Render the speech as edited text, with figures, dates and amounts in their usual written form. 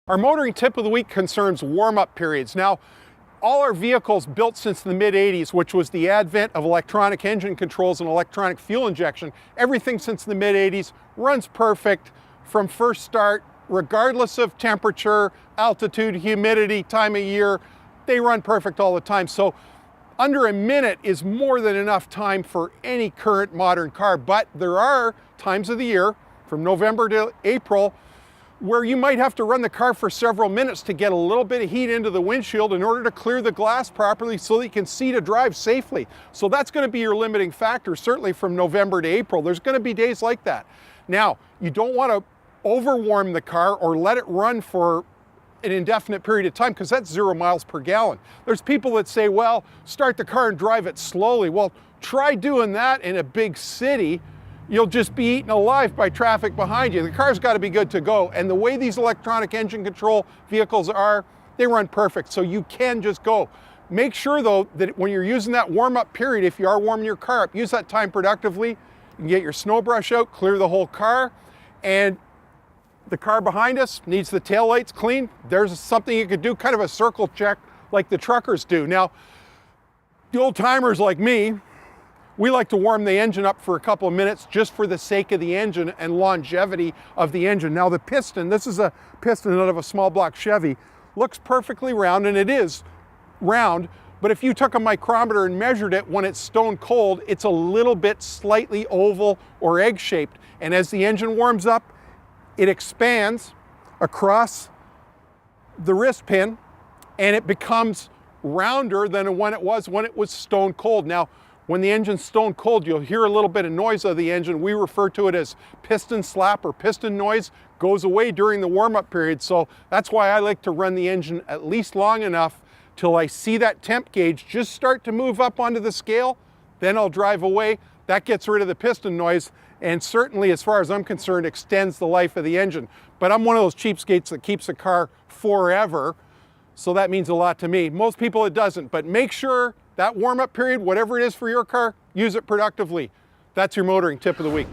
Our motoring tip of the week concerns warm-up periods. Now, all our vehicles built since the mid-80s, which was the advent of electronic engine controls and electronic fuel injection, everything since the mid-80s runs perfect from first start, regardless of temperature, altitude, humidity, time of year. They run perfect all the time. So under a minute is more than enough time for any current modern car. But there are times of the year, from November to April, where you might have to run the car for several minutes to get a little bit of heat into the windshield in order to clear the glass properly so that you can see to drive safely. So that's going to be your limiting factor, certainly from November to April. There's going to be days like that. Now, you don't want to overwarm the car or let it run for an indefinite period of time, because that's 0 miles per gallon. There's people that say, well, start the car and drive it slowly. Well, try doing that in a big city. You'll just be eaten alive by traffic behind you. The car's got to be good to go. And the way these electronic engine control vehicles are, they run perfect. So you can just go. Make sure though that when you're using that warm-up period, if you are warming your car up, use that time productively. You can get your snow brush out, clear the whole car. And the car behind us needs the taillights cleaned. There's something you could do, kind of a circle check like the truckers do. Now, the old timers like me, we like to warm the engine up for a couple of minutes just for the sake of the engine and longevity of the engine. Now the piston, this is a piston out of a small block Chevy, looks perfectly round, and it is round, but if you took a micrometer and measured it when it's stone cold, it's a little bit slightly oval or egg-shaped. And as the engine warms up, it expands across the wrist pin and it becomes rounder than when it was stone cold. Now, when the engine's stone cold, you'll hear a little bit of noise of the engine. We refer to it as piston slap or piston noise. Goes away during the warm-up period. So that's why I like to run the engine at least long enough till I see that temp gauge just start to move up onto the scale. Then I'll drive away. That gets rid of the piston noise, and certainly, as far as I'm concerned, extends the life of the engine. But I'm one of those cheapskates that keeps a car forever, so that means a lot to me. Most people it doesn't, but make sure that warm-up period, whatever it is for your car, use it productively. That's your motoring tip of the week.